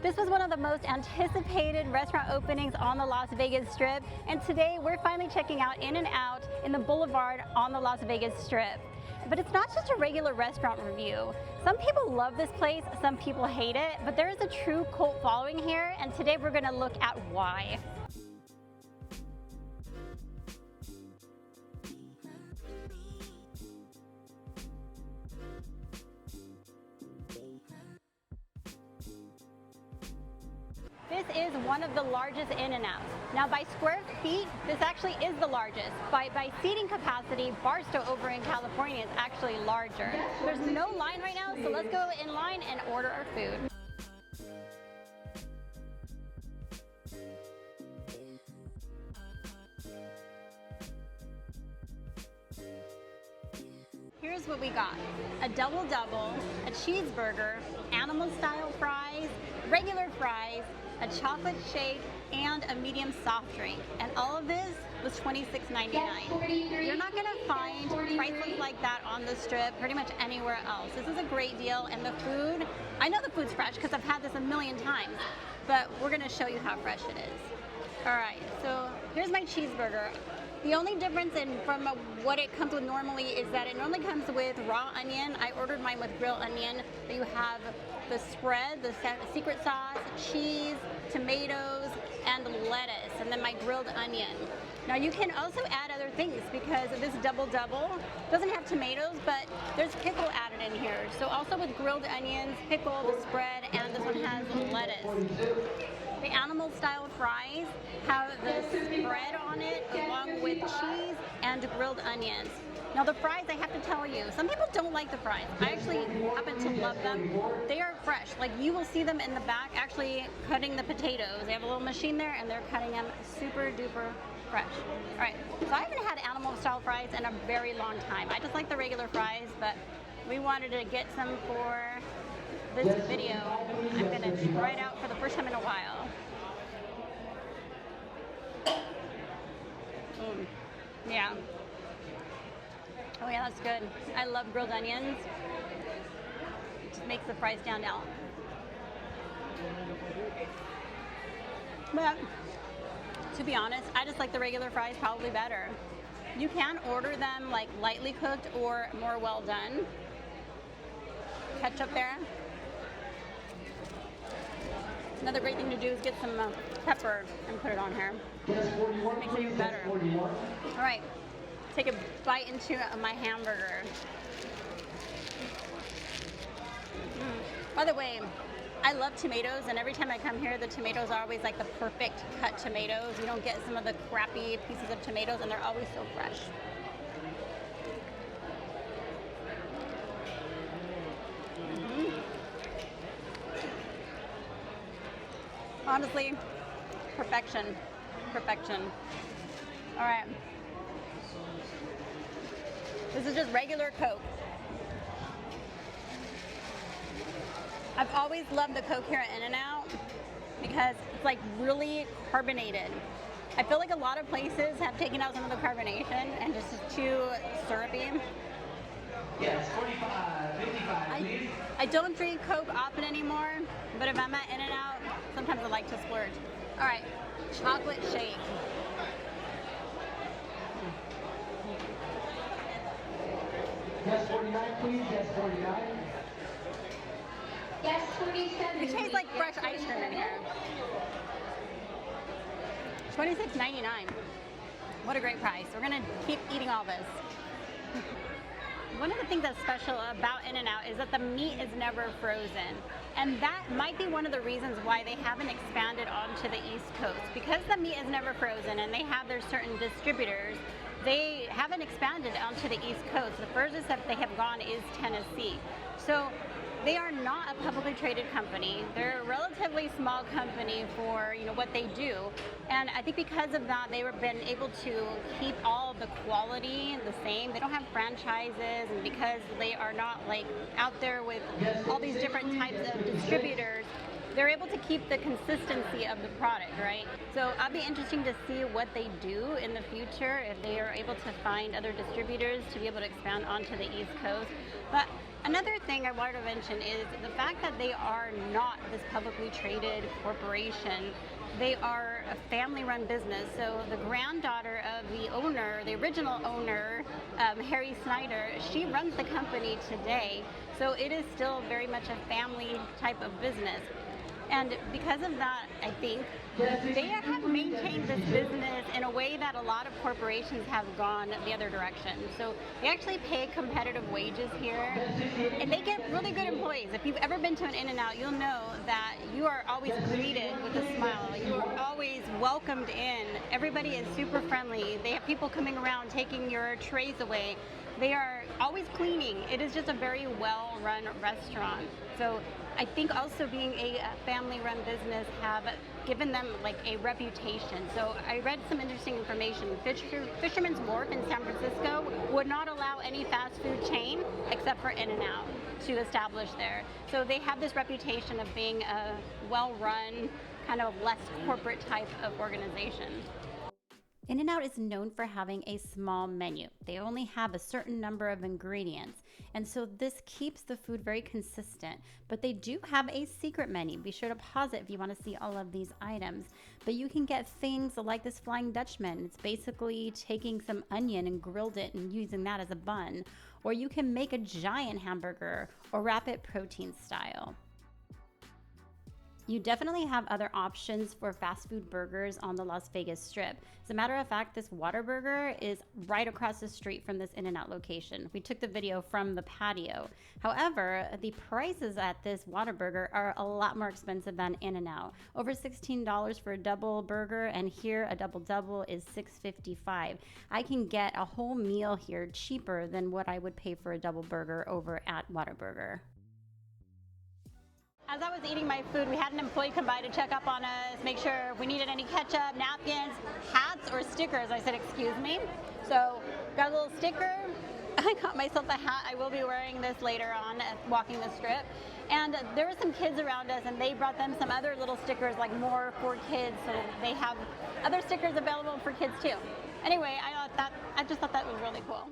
This was one of the most anticipated restaurant openings on the Las Vegas Strip, and today we're finally checking out In-N-Out in the Boulevard on the Las Vegas Strip. But it's not just a regular restaurant review. Some people love this place, some people hate it, but there is a true cult following here, and today we're gonna look at why. This is one of the largest In-N-Outs. Now by square feet, this actually is the largest. By seating capacity, Barstow over in California is actually larger. There's no line right now, so let's go in line and order our food. Here's what we got. A double-double, a cheeseburger, animal-style fries, regular fries, a chocolate shake, and a medium soft drink. And all of this was $26.99. You're not gonna find prices like that on the Strip pretty much anywhere else. This is a great deal, and the food, I know the food's fresh because I've had this a million times, but we're gonna show you how fresh it is. All right, so here's my cheeseburger. The only difference from what it comes with normally is that it normally comes with raw onion. I ordered mine with grilled onion. You have the spread, the secret sauce, cheese, tomatoes, and lettuce, and then my grilled onion. Now you can also add other things because this double-double doesn't have tomatoes, but there's pickle added in here. So also with grilled onions, pickle, the spread, and this one has lettuce. The animal-style fries have the spread on it along with cheese and grilled onions. Now the fries, I have to tell you, some people don't like the fries. I actually happen to love them. They are fresh. Like you will see them in the back actually cutting the potatoes. They have a little machine there and they're cutting them super duper fresh. All right, so I haven't had animal-style fries in a very long time. I just like the regular fries, but we wanted to get some for this video. I'm gonna try it out for the first time in a while. Yeah. Oh yeah, that's good. I love grilled onions. It just makes the fries stand out. But to be honest, I just like the regular fries probably better. You can order them like lightly cooked or more well done. Ketchup there. Another great thing to do is get some pepper and put it on here. Makes it even better. All right, take a bite into my hamburger. By the way, I love tomatoes, and every time I come here, the tomatoes are always like the perfect cut tomatoes. You don't get some of the crappy pieces of tomatoes, and they're always so fresh. Honestly, perfection, perfection. All right, this is just regular Coke. I've always loved the Coke here at In-N-Out because it's like really carbonated. I feel like a lot of places have taken out some of the carbonation and just is too syrupy. Yes, 45, 55, please. I don't drink Coke often anymore, but if I'm at In-N-Out, sometimes I like to splurge. All right, chocolate shake. Yes, 49, please. Yes, 49. Yes, 47. It tastes like fresh ice cream in here. $26.99. What a great price. We're gonna keep eating all this. One of the things that's special about In-N-Out is that the meat is never frozen. And that might be one of the reasons why they haven't expanded onto the East Coast. Because the meat is never frozen and they have their certain distributors, they haven't expanded onto the East Coast. The furthest that they have gone is Tennessee. So they are not a publicly traded company. They're a relatively small company for what they do. And I think because of that, they've been able to keep all of the quality the same. They don't have franchises, and because they are not like out there with all these different types of distributors, they're able to keep the consistency of the product, right? So I'll be interesting to see what they do in the future, if they are able to find other distributors to be able to expand onto the East Coast. But Another thing I wanted to mention is the fact that they are not this publicly traded corporation. They are a family-run business. So the granddaughter of the owner, the original owner, Harry Snyder, she runs the company today. So it is still very much a family type of business. And because of that, I think they have maintained this business in a way that a lot of corporations have gone the other direction. So they actually pay competitive wages here, and they get really good employees. If you've ever been to an In-N-Out, you'll know that you are always greeted with a smile. You are always welcomed in. Everybody is super friendly. They have people coming around taking your trays away. They are always cleaning. It is just a very well-run restaurant. So I think also being a family-run business have given them like a reputation. So I read some interesting information. Fisherman's Wharf in San Francisco would not allow any fast food chain except for In-N-Out to establish there. So they have this reputation of being a well-run, kind of less corporate type of organization. In-N-Out is known for having a small menu. They only have a certain number of ingredients, and so this keeps the food very consistent. But they do have a secret menu. Be sure to pause it if you want to see all of these items. But you can get things like this Flying Dutchman. It's basically taking some onion and grilled it and using that as a bun. Or you can make a giant hamburger or wrap it protein style. You definitely have other options for fast food burgers on the Las Vegas Strip. As a matter of fact, this Whataburger is right across the street from this In-N-Out location. We took the video from the patio. However, the prices at this Whataburger are a lot more expensive than In-N-Out. Over $16 for a double burger, and here a double is $6.55. I can get a whole meal here cheaper than what I would pay for a double burger over at Whataburger. As I was eating my food, we had an employee come by to check up on us, make sure if we needed any ketchup, napkins, hats, or stickers. I said, excuse me. So got a little sticker. I got myself a hat. I will be wearing this later on walking the strip. And there were some kids around us, and they brought them some other little stickers, like more for kids, so they have other stickers available for kids too. Anyway, I just thought that was really cool.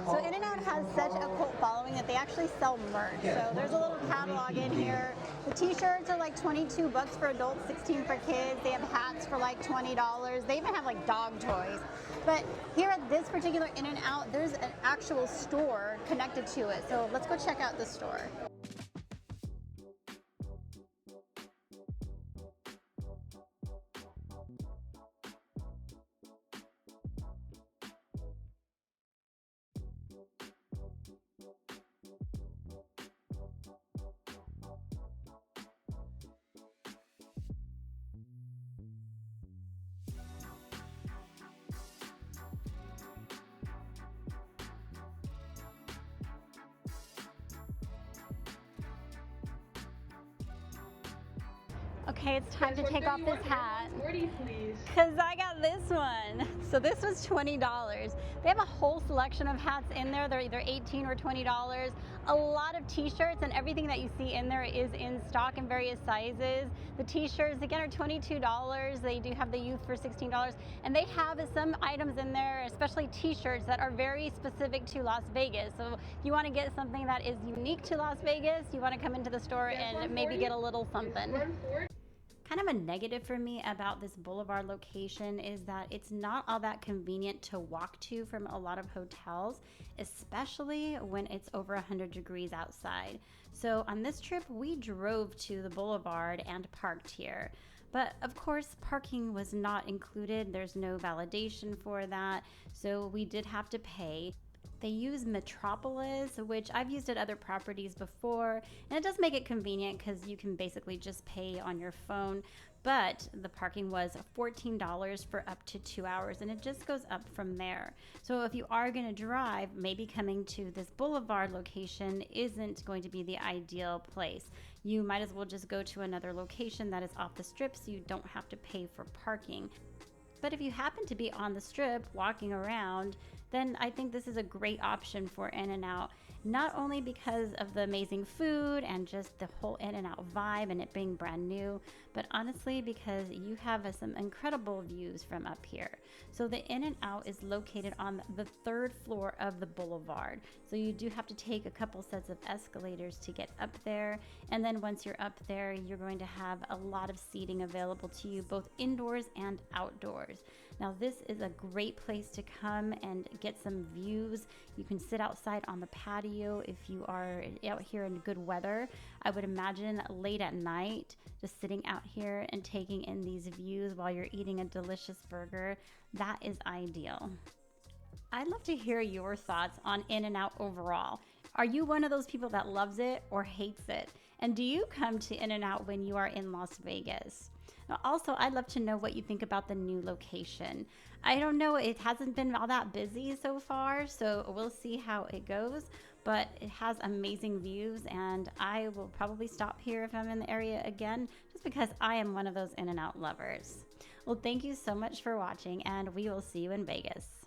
So In-N-Out has such a cult following that they actually sell merch. So there's a little catalog in here. The t-shirts are like $22 for adults, $16 for kids. They have hats for like $20. They even have like dog toys. But here at this particular In-N-Out, there's an actual store connected to it. So let's go check out the store. Okay, it's time to take off this hat. 40, please. Because I got this one. So this was $20. They have a whole selection of hats in there. They're either $18 or $20. A lot of t-shirts, and everything that you see in there is in stock in various sizes. The t-shirts, again, are $22. They do have the youth for $16. And they have some items in there, especially t-shirts, that are very specific to Las Vegas. So if you want to get something that is unique to Las Vegas, you want to come into the store and maybe get a little something. Kind of a negative for me about this Boulevard location is that it's not all that convenient to walk to from a lot of hotels, especially when it's over 100 degrees outside. So on this trip, we drove to the Boulevard and parked here. But of course, parking was not included. There's no validation for that. So we did have to pay. They use Metropolis, which I've used at other properties before, and it does make it convenient because you can basically just pay on your phone. But the parking was $14 for up to 2 hours, and it just goes up from there. So if you are going to drive, maybe coming to this Boulevard location isn't going to be the ideal place. You might as well just go to another location that is off the strip so you don't have to pay for parking. But if you happen to be on the strip walking around, then I think this is a great option for In-N-Out. not only because of the amazing food and just the whole In-N-Out vibe and it being brand new, but honestly because you have some incredible views from up here. So the In-N-Out is located on the 3rd floor of the boulevard. So you do have to take a couple sets of escalators to get up there. And then once you're up there, you're going to have a lot of seating available to you, both indoors and outdoors. Now this is a great place to come and get some views. You can sit outside on the patio if you are out here in good weather. I would imagine late at night, just sitting out here and taking in these views while you're eating a delicious burger. That is ideal. I'd love to hear your thoughts on In-N-Out overall. Are you one of those people that loves it or hates it? And do you come to In-N-Out when you are in Las Vegas? Now, also, I'd love to know what you think about the new location. I don't know, it hasn't been all that busy so far, so we'll see how it goes, but it has amazing views, and I will probably stop here if I'm in the area again, just because I am one of those In-N-Out lovers. Well, thank you so much for watching, and we will see you in Vegas.